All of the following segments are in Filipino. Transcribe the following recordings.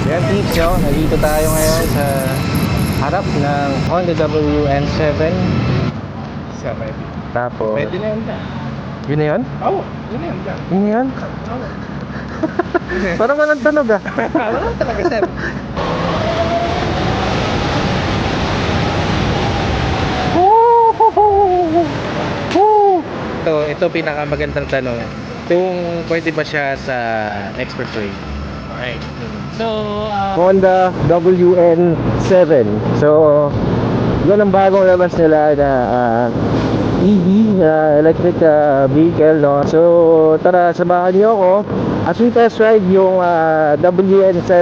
Yan tips nyo, nandito tayo ngayon sa harap ng Honda WN7. Sa maybe. Tapos, Pwede na yun dyan. yun na yun? Oo, yun na yun dyan. Yun na yun? Parang walang tunog ah. Wala talaga, sir. Ito pinakamagandang tanong. Kung pwede ba siya sa expressway? Okay. So, Honda WN7. So, yun ang bagong labas nila na EV, electric vehicle, no? So, tara, samahan niyo ako as we test ride yung WN7.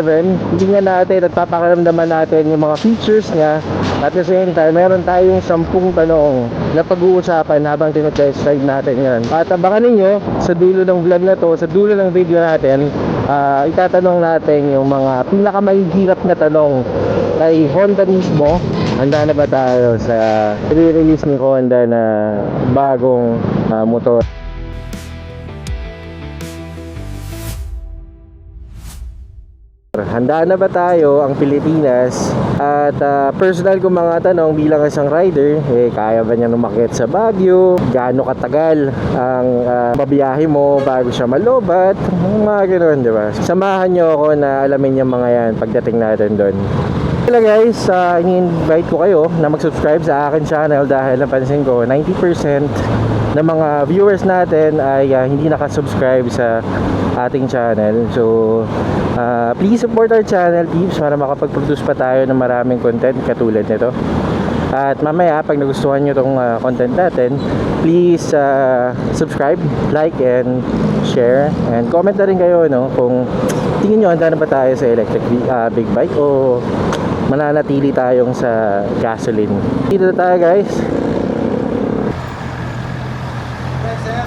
Tingnan natin at papakaramdaman natin yung mga features niya. At the same time, meron tayong 10 tanong na pag-uusapan habang tinotest ride natin yan. At abangan ninyo sa dulo ng vlog na to, sa dulo ng video natin, itatanong natin yung mga pinakamahihirap na tanong kay Honda mismo. Handa na ba tayo sa re-release ni Honda na bagong motor? Handa na ba tayo ang Pilipinas? At personal kong mga tanong bilang isang rider, kaya ba niya umakyat sa Baguio? Gaano katagal ang mabiyahe mo bago siya malobat? Mga ganoon, di ba? Samahan niyo ako na alamin yung mga yan pagdating natin doon. Hello guys, ini-invite ko kayo na mag-subscribe sa akin channel dahil napansin ko 90% ng mga viewers natin ay hindi nakasubscribe sa ating channel. So, please support our channel tips para makapag-produce pa tayo ng maraming content katulad nito. At mamaya, pag nagustuhan nyo itong content natin, please subscribe, like, and share. And comment na rin kayo, no, kung tingin nyo handa na ba tayo sa electric big bike o mananatili tayong sa gasoline. Dito na tayo guys.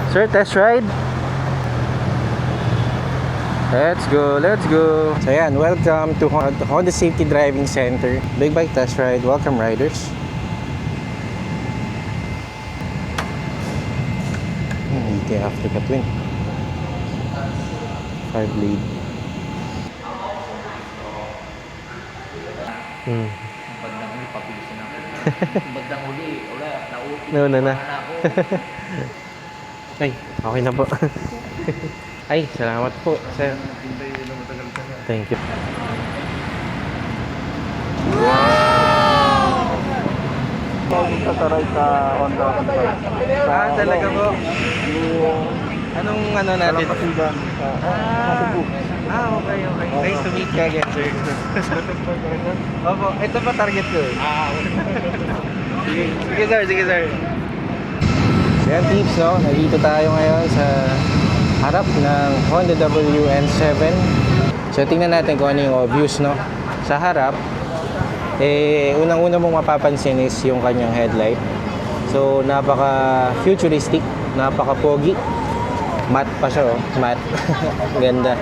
Sir, test ride. Let's go, let's go. So yan, welcome to Honda Safety Driving Center. Big bike test ride. Welcome riders. EK Africa Twin 5 lead. Bandang huli, papilisin ako. Bandang huli, wala, Nauna na. Ay, okay na po. Ay, salamat po, sir. Thank you. Tataray sa Honda. Talaga po. Anong ano natin? Okay. Nice to meet you again, sir. Opo, ito pa target ko eh. Sige sir. So yan tips, no? Nandito tayo ngayon sa harap ng Honda WN7. So tingnan natin kung ano yung views, no? Sa harap, unang-una mong mapapansin is yung kanyang headlight. So napaka-futuristic, napaka-pogi. Matte pa siya, oh. Matte. Ganda.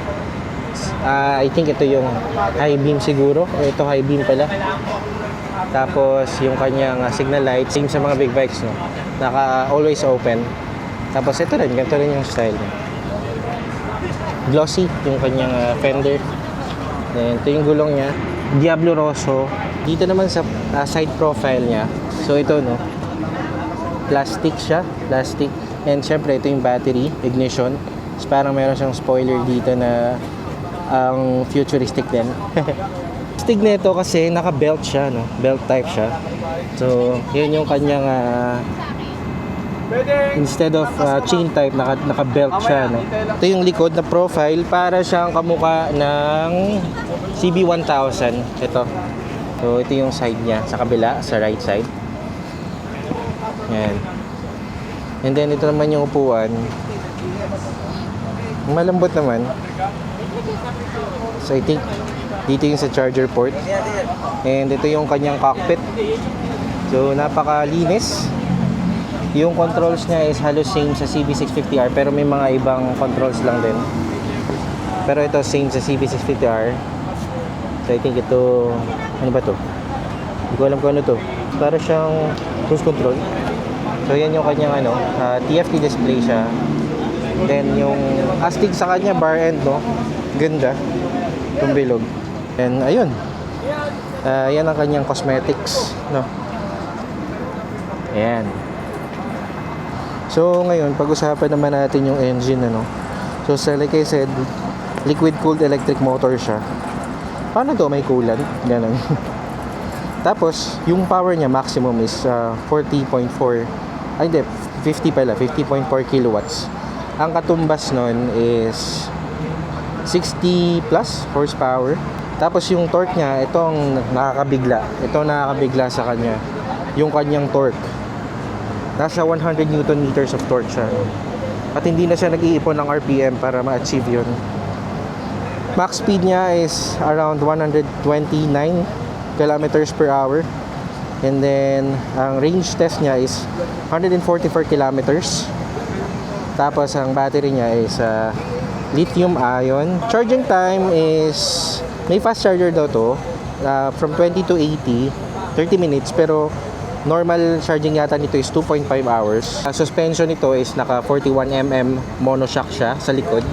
I think ito yung high beam siguro. Ito high beam pala. Tapos yung kanyang signal light, same sa mga big bikes, no? Naka always open. Tapos ito rin, ganito rin yung style niya. Glossy yung kanyang fender. Then ito yung gulong niya, Diablo Rosso. Dito naman sa side profile niya. So ito, no, plastic siya, plastic. And syempre ito yung battery, ignition. So, parang meron siyang spoiler dito na ang futuristic din. Stig nito kasi naka-belt siya, no? Belt type siya. So, yun yung kanyang instead of chain type, naka-belt siya, no? Ito yung likod na profile, para siyang kamukha ng CB1000. Ito. So, ito yung side niya sa kabila, sa right side. Yan. And then ito naman yung upuan. Malambot naman. So I think dito yung sa charger port. And ito yung kanyang cockpit. So napakalinis. Yung controls niya is halos same sa CB650R, pero may mga ibang controls lang din. Pero ito same sa CB650R. So I think ito, ano ba to? Hindi ko alam kung ano to. Para siyang cruise control. So yan yung kanyang TFT display siya. Then yung astig sa kanya bar end, no? Ganda. Itong bilog. And ayun. Yan ang kanyang cosmetics, no? Ayan. So ngayon, pag-usapan naman natin yung engine, ano. So like I said, liquid cooled electric motor siya. Paano to? May coolant? Ganun. Tapos, yung power niya maximum is 40.4. Ay, hindi. 50 pala. 50.4 kilowatts. Ang katumbas nun is 60 plus horsepower. Tapos yung torque niya, itong nakakabigla. Ito nakakabigla sa kanya. Yung kanyang torque. Nasa 100 Newton meters of torque siya. At hindi na siya nag-iipon ng RPM para ma-achieve yun. Max speed niya is around 129 kilometers per hour. And then, ang range test niya is 144 kilometers. Tapos, ang battery niya is lithium ion. Charging time is, may fast charger daw to. From 20 to 80, 30 minutes. Pero, normal charging yata nito is 2.5 hours. Suspension nito is naka 41mm monoshock siya sa likod.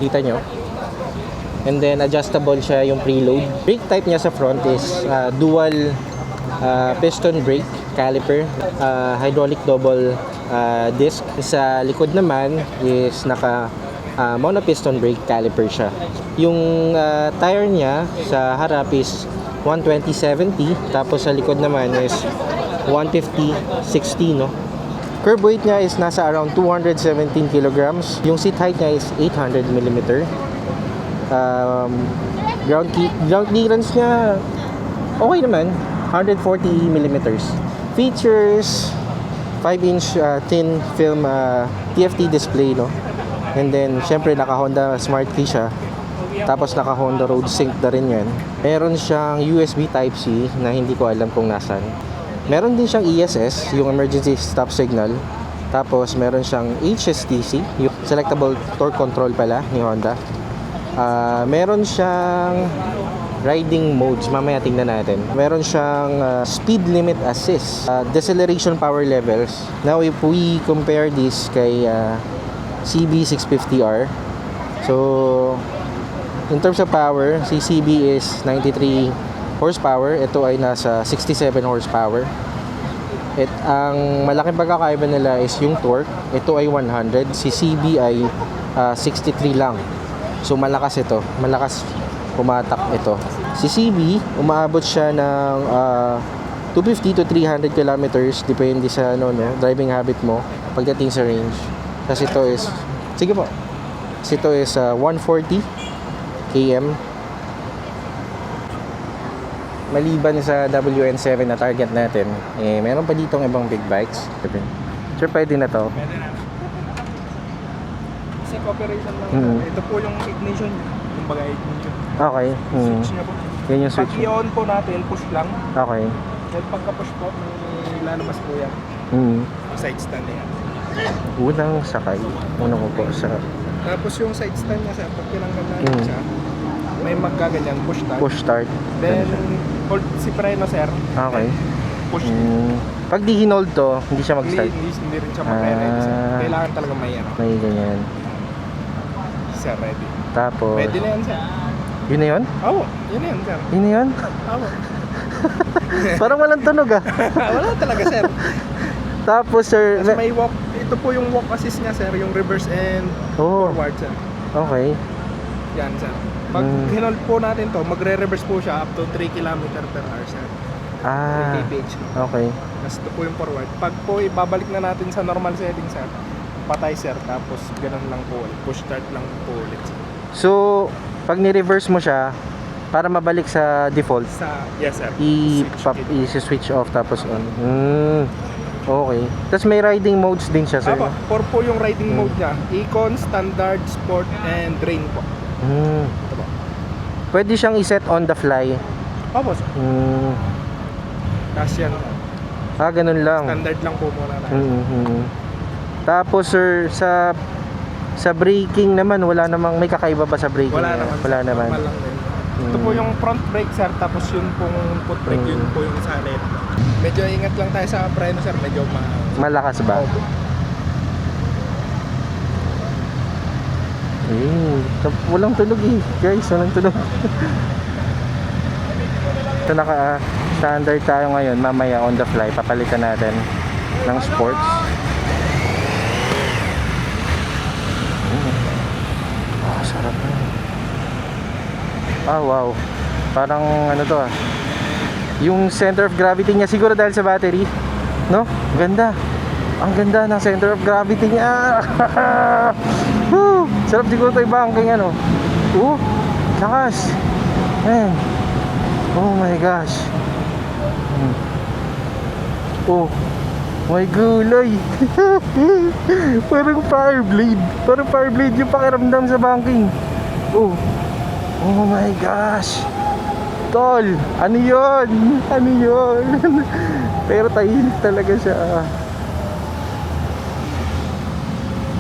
Kita nyo? And then adjustable siya yung preload. Brake type niya sa front is dual piston brake caliper, hydraulic double disc. Sa likod naman is naka monopiston brake caliper siya. Yung tire niya sa harap is 120/70, tapos sa likod naman is 150/60, no? Curb weight niya is nasa around 217 kilograms. Yung seat height niya is 800 mm. Ground clearance niya okay naman, 140 millimeters. Features 5-inch thin film TFT display, no? And then syempre naka Honda Smart Key siya. Tapos naka Honda Road Sync na rin yan. Meron siyang USB Type-C na hindi ko alam kung nasan. Meron din siyang ESS, yung emergency stop signal. Tapos meron siyang HSTC, yung selectable torque control pala ni Honda. Meron siyang riding modes, mamaya tingnan natin. Meron siyang speed limit assist, deceleration power levels. Now if we compare this kay CB650R, so in terms of power, si CB is 93 horsepower, ito ay nasa 67 horsepower. Ang malaking pagkakaiba nila is yung torque, ito ay 100, si CB ay 63 lang. So malakas ito, malakas pumatak ito. Si CB, umaabot siya ng 250 to 300 kilometers, depende sa driving habit mo pagdating sa range. Kasi ito is, sige po, kasi ito is 140 km. Maliban sa WN7 na target natin, meron pa ditong ibang big bikes. Sure, pwede na to. Operation lang. Ito po yung ignition niya. Yung bagay ignition. Okay. Switch niya po. Yan yung switch. Pag i-on po natin, push lang. Okay. Then pagka-push po, may lalabas po yan. Side stand yan. Unang sakay. Unang ko po sa... Tapos yung side stand niya, sir, pag tinanggal natin siya, may magkaganyan, push start. Push start. Then, hold si preno, sir. Okay. Push. Pag di hinold to, hindi siya mag-start. Hindi rin siya mag-ready, sir. Kailangan talaga may ano. May ganyan. Sir, ready. Tapos... Pwede na yan, sir. Yun na yun? Oo, yun na yan, sir. Yun na yun? Oo. Parang walang tunog ah. Wala talaga, sir. Tapos sir... Tapos may walk. Ito po yung walk assist niya, sir. Yung reverse and forward, sir. Okay. Yan, sir. Pag hinold po natin to, magre-reverse po siya up to 3 km per hour, sir. 3 kph. Okay. Tapos ito po yung forward. Pag po ibabalik na natin sa normal setting, sir, patay, sir. Tapos ganun lang po ulit. Push start lang po ulit, sir. So, pag ni-reverse mo siya, para mabalik sa default, Yes, sir. i-switch off tapos on. Okay. Tapos may riding modes din siya, sir. Apo, 4 po yung riding mode niya. Econ, Standard, Sport, and Rain po. Ito po. Pwede siyang i-set on the fly. Apo, sir. Tapos yan. Ganun lang. Standard lang po muna natin. Tapos sir, sa braking naman, wala namang may kakaiba ba sa braking? Wala naman. Wala naman. Normal lang din. Ito po yung front brake, sir. Tapos yun pong foot brake, yun po yung sa left. Medyo ingat lang tayo sa preno, sir. Medyo Malakas ba? Oh. Walang tunog eh. Guys, walang tunog. Ito standard tayo ngayon. Mamaya on the fly papalitan natin ng sports. Sarap na. Wow. Parang ano to yung center of gravity niya siguro dahil sa battery, no? Ganda. Ang ganda ng center of gravity niya. Woo! Sarap siguro ito i-banking ano. Lakas. Man. Oh my gosh. Oh my gulay. Parang fire blade yung pakiramdam sa banking. Oh my gosh. Tol, ano yun? Pero tahimik talaga siya.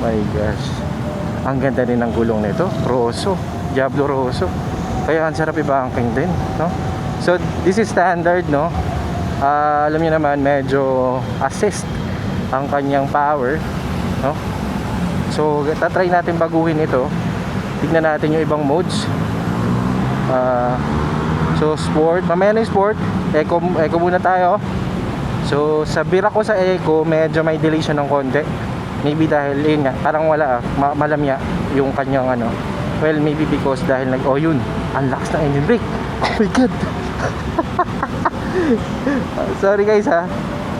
My gosh. Ang ganda din ng gulong nito. Rosso, Diablo Rosso. Kaya ang sarap i-banking din, no? So this is standard, no? Alam niyo naman medyo assist ang kanyang power, no? So tatry natin baguhin ito. Tignan natin yung ibang modes. So sport, mamaya na yung sport. Eco muna tayo. So sa bira ko sa eco, medyo may delay siya ng konti. Maybe dahil yun nga, parang wala malamya yung kanyang ano. Well, maybe because dahil yun, ang lakas ng engine brake. Oh my god. Sorry guys ha.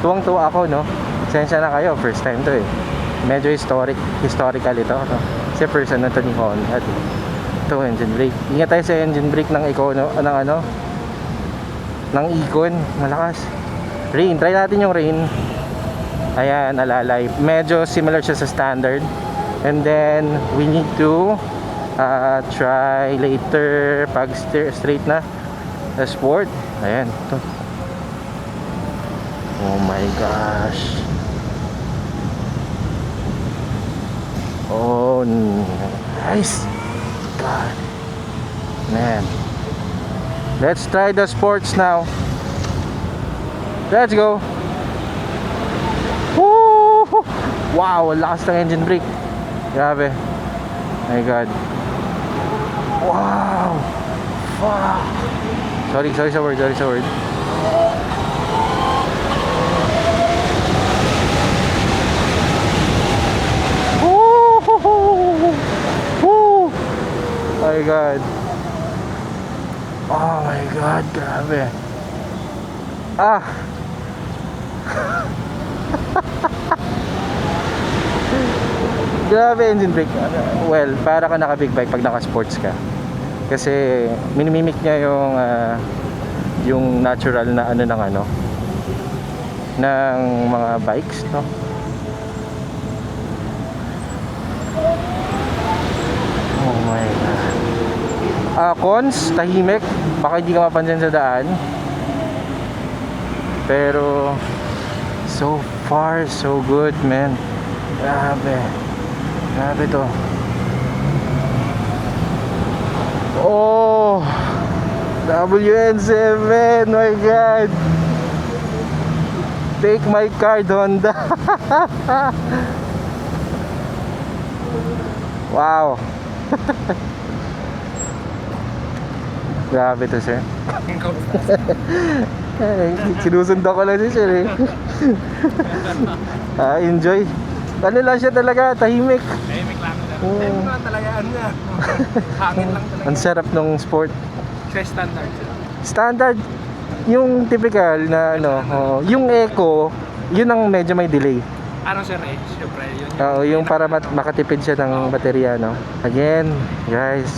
Tuwang-tuwa ako, no. Sensya na kayo, first time to eh. Medyo historical ito, no? Kasi first ano to ni Honda. Ito engine brake. Ingat tayo sa engine brake ng ng Icon. Malakas. Rain, try natin yung rain. Ayan, alalay. Medyo similar siya sa standard. And then we need to try later pag straight na sport. Ayan, ito. Oh my gosh. Oh, nice. God. Man. Let's try the sports now. Let's go. Woo! Wow, lakas ng engine brake. Grabe. My God. Wow. Fuck. Sorry sa word. My God. Oh my God, grabe. Grabe engine brake. Well, para ka naka big bike pag naka sports ka. Kasi minimimik niya yung natural na ng mga bikes, no? Oh my God. Cons, tahimik. Baka hindi ka mapansin sa daan. Pero so far, so good, man. Grabe to. Oh, WN7, my God. Take my card, Honda. Wow. Grabe to, sir. Sinusundo ko lang si sir eh. Enjoy. Ano lang siya talaga, tahimik. Tahimik lang. Tahimik lang talaga, hangin lang talaga. Ang sarap ng sport. Kasi standard siya. Standard. Yung typical na yung eco, yun ang medyo may delay. Ano sir eh, syempre yun. Yung para makatipid siya ng baterya, no? Again, guys,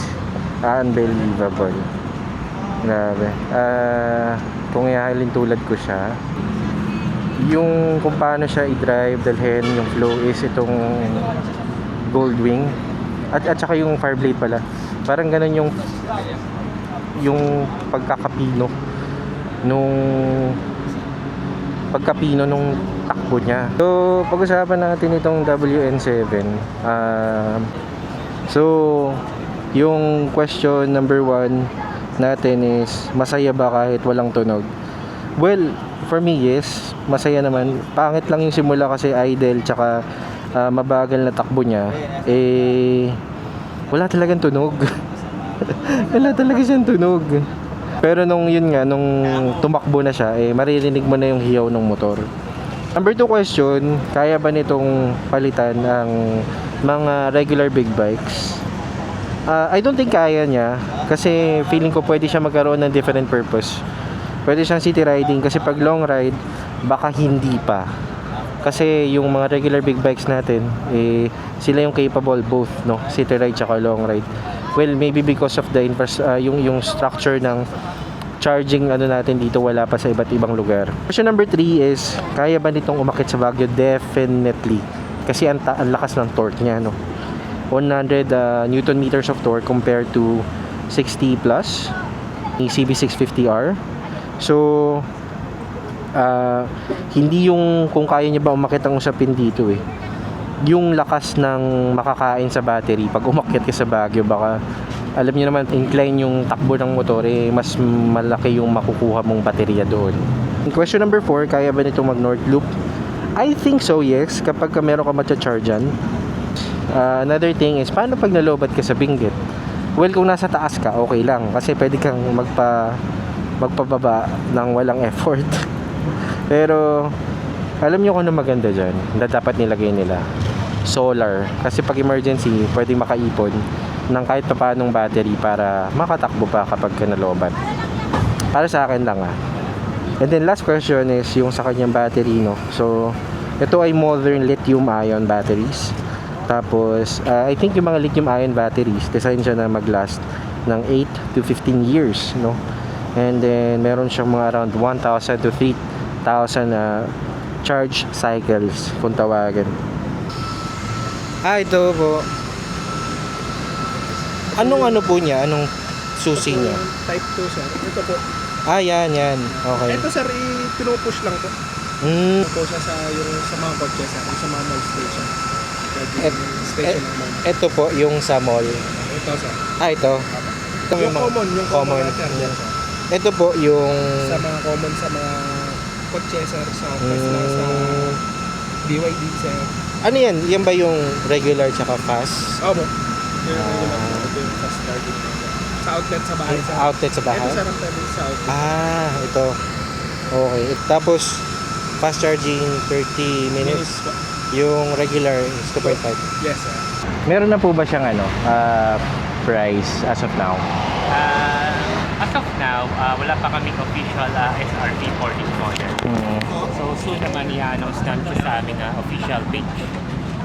unbelievable. Grabe. Kung ihalin tulad ko siya, yung kung paano siya i-drive, dalhin yung flow is itong Goldwing at saka yung Fireblade pala. Parang ganun yung pagkakapino nung takbo niya. So, pag-usapan natin itong WN7. So, yung question number 1 natin is, masaya ba kahit walang tunog? Well, for me, yes. Masaya naman. Pangit lang yung simula kasi idle, tsaka mabagal na takbo niya. Wala talagang tunog. Wala talaga siyang tunog. Pero nung yun nga, nung tumakbo na siya, maririnig mo na yung hiyaw ng motor. Number 2 question, kaya ba nitong palitan ang mga regular big bikes? I don't think kaya niya kasi feeling ko pwede siya magkaroon ng different purpose. Pwede siyang city riding kasi pag long ride, baka hindi pa. Kasi yung mga regular big bikes natin, sila yung capable both, no? City ride tsaka long ride. Well, maybe because of the yung structure ng charging natin dito wala pa sa iba't ibang lugar. Question number 3 is, kaya ba nitong umakyat sa Baguio? Definitely. Kasi ang lakas ng torque niya, no? 100 Newton meters of torque compared to 60 plus ni CB650R. So, hindi yung kung kaya niya ba umakyat ang usapin dito yung lakas ng makakain sa battery pag umakyat ka sa Baguio, baka alam niyo naman incline yung takbo ng motor, mas malaki yung makukuha mong baterya doon. Question number 4, kaya ba nito mag North Loop? I think so, yes, kapag meron ka matcha-chargean. Another thing is, paano pag nalobat ka sa Benguet? Well, kung nasa taas ka, okay lang kasi pwede kang magpababa ng walang effort. Pero alam niyo kung ano maganda dyan na dapat nilagay nila? Solar. Kasi pag emergency, pwedeng makaipon ng kahit paanong battery para makatakbo pa kapag nalobat. Para sa akin lang And then last question is yung sa kanyang battery, no? So, ito ay modern lithium-ion batteries. Tapos, I think yung mga lithium-ion batteries, design siya na mag-last ng 8 to 15 years, no? And then, meron siyang mga around 1,000 to 3,000 charge cycles, kung tawagan. Ito po. Anong po niya? Anong susi niya? Type 2, sir. Ito po. Yan. Okay. Ito, sir, pinupush lang po. Ito siya sa mga kotse, sir. Sa mga mall station. Station naman. Ito po, yung sa mall. Ito, sir. Ito. Yung common. Natin, yan, sir. Ito po, yung... Sa mga common, sa mga kotse, sir. Sa office lang, sa BYD, sir. Ano yan? Yan ba yung regular tsaka fast? Opo. Ito yung fast charging. Sa outlet sa bahay, sir. Outlet sa bahay? Ito, sir, ang pwede sa outlet. Ito. Okay. Tapos, fast charging 30 minutes. po. Yung regular is 2.5. Yes, sir. Meron na po ba siyang price as of now? As of now, wala pa kaming official SRP for this model. So soon naman i-announce namin sa amin na official page.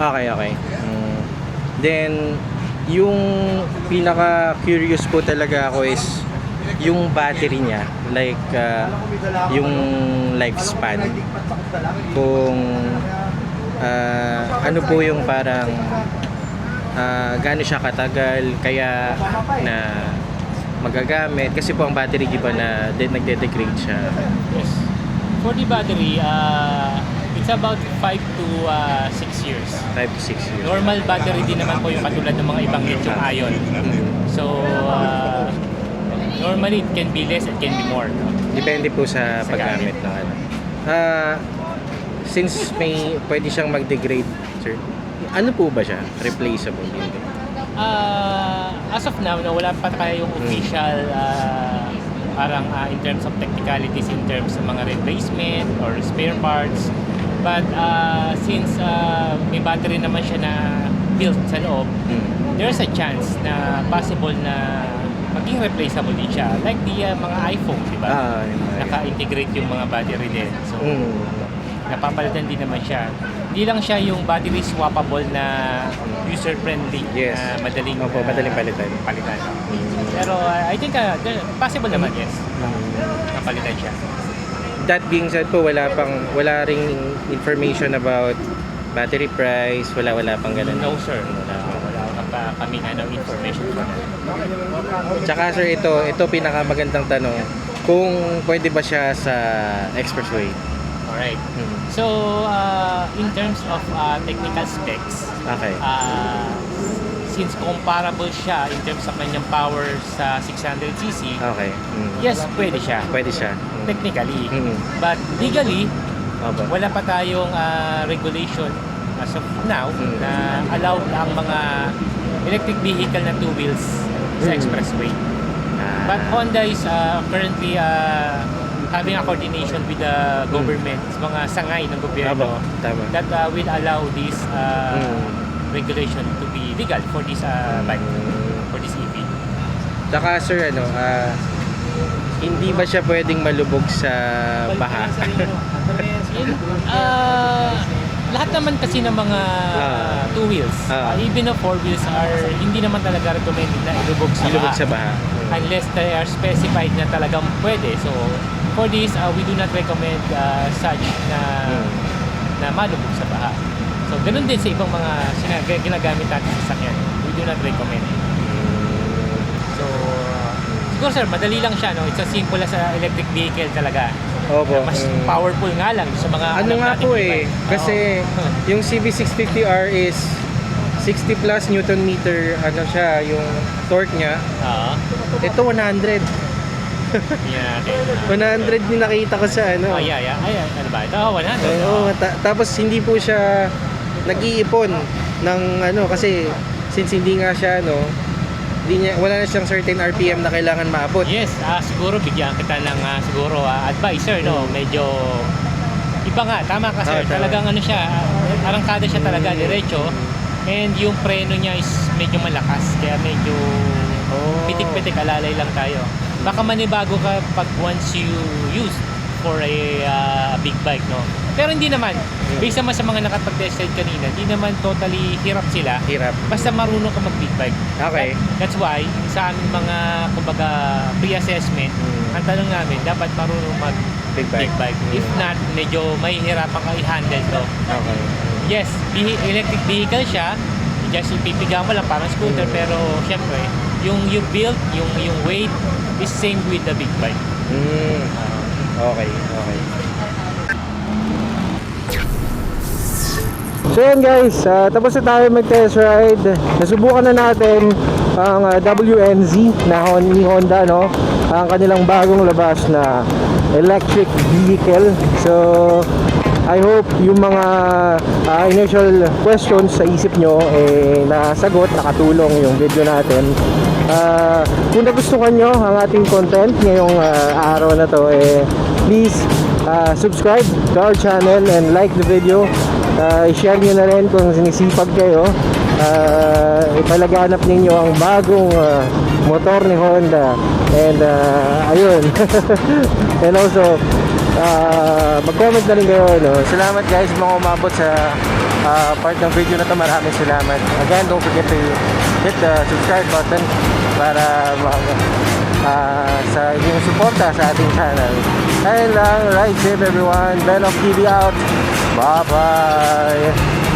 Okay. Then, yung pinaka-curious po talaga ako is yung battery niya. Like, yung lifespan. Kung ano po yung parang gaano siya katagal kaya na magagamit. Kasi po ang battery, di ba, na nagde-degrade siya. Yes. For the battery, it's about 5 to 6 years. 5 to 6 years. Normal battery din naman po yung katulad ng mga ibang lithium-ion. So, normally it can be less, it can be more. Depende po sa paggamit ng since pwede siyang mag-degrade, sir, ano po ba siya? Replaceable din? As of now, wala pa tayo yung official parang in terms of technicalities, in terms of mga replacement or spare parts. But since may battery naman siya na built sa loob, there's a chance na possible na maging replaceable din siya. Like the mga iPhone, di ba? Naka-integrate yung mga battery din. So, napapalitan din naman siya. Hindi lang siya yung battery swappable na user-friendly, yes, na madaling palitan. Pero I think possible naman, yes. Napalitan siya. That being said po, wala ring information about battery price, wala pang ganun. No sir, wala pa kami information for that. Tsaka sir, ito pinakamagandang tanong, kung pwede ba siya sa expressway? Alright. So, in terms of technical specs, okay, since comparable siya in terms of kanyang power sa 600cc, okay, yes, pwede siya. Technically. But legally, wala pa tayong regulation as of now na allowed ang mga electric vehicle na two wheels sa expressway. But Honda is currently having a coordination with the government, mga sangay ng gobyerno Tama. that will allow this regulation to be legal for this bike, for this EV. Saka sir, hindi ba siya pwedeng malubog sa baha? Lahat naman kasi ng mga two wheels, even the four wheels are hindi naman talaga recommended na ilubog sa baha. Unless they are specified na talagang pwede. So for this, we do not recommend such na malubog sa baha. So ganun din sa ibang mga ginagamit natin sa sasakyan. We do not recommend. So siguro sir, madali lang siya, no? It's as simple as electric vehicle talaga. Opo. Mas powerful nga lang sa mga Ano nga po kasi yung CB650R is 60 plus Newton meter, siya, yung torque niya. Ito 100. Yeah, okay. 100 din nakita ko sa ano. Ay, ano ba? Ito, 100. Tapos hindi po siya nag-iipon ng kasi since hindi nga siya wala na siyang certain RPM na kailangan maabot. Yes, siguro bigyan kita ng siguro advisor, no? Medyo iba nga, tama ka sir. Talagang siya, arangkada siya talaga diretso. And yung preno niya is medyo malakas, kaya medyo pitik-pitik, alalay lang tayo. Baka manibago ka pag once you use for a big bike, no? Pero hindi naman, based naman sa mga nakapag-test ride kanina, hindi naman totally hirap sila. Basta marunong ka mag-big bike. Okay. That's why, sa aming mga, kumbaga, pre-assessment, ang tanong namin, dapat marunong mag-big bike. If not, medyo mahihirapan ka i-handle to. Okay. Yes, electric vehicle siya, just ipipiga mo lang parang scooter, pero syempre, yung build, yung weight is same with the big bike. Okay. So yun guys, tapos na tayo mag-test ride. Nasubukan na natin ang WNZ na ni Honda, no? Ang kanilang bagong labas na electric vehicle. So I hope yung mga initial questions sa isip nyo nasagot, nakatulong yung video natin. Kung nagustuhan nyo ang ating content ngayong araw na to, please subscribe to our channel and like the video. I-share nyo na rin kung sinisipag kayo. Ipalaganap ninyo ang bagong motor ni Honda. And ayun. And also mag-comment na rin kayo, no? Salamat guys mga umabot sa part ng video na to. Maraming salamat. Again, don't forget to hit the subscribe button para sa inyong suporta sa ating channel. Ayun lang, ride safe everyone. Ben of TV out. Bye bye.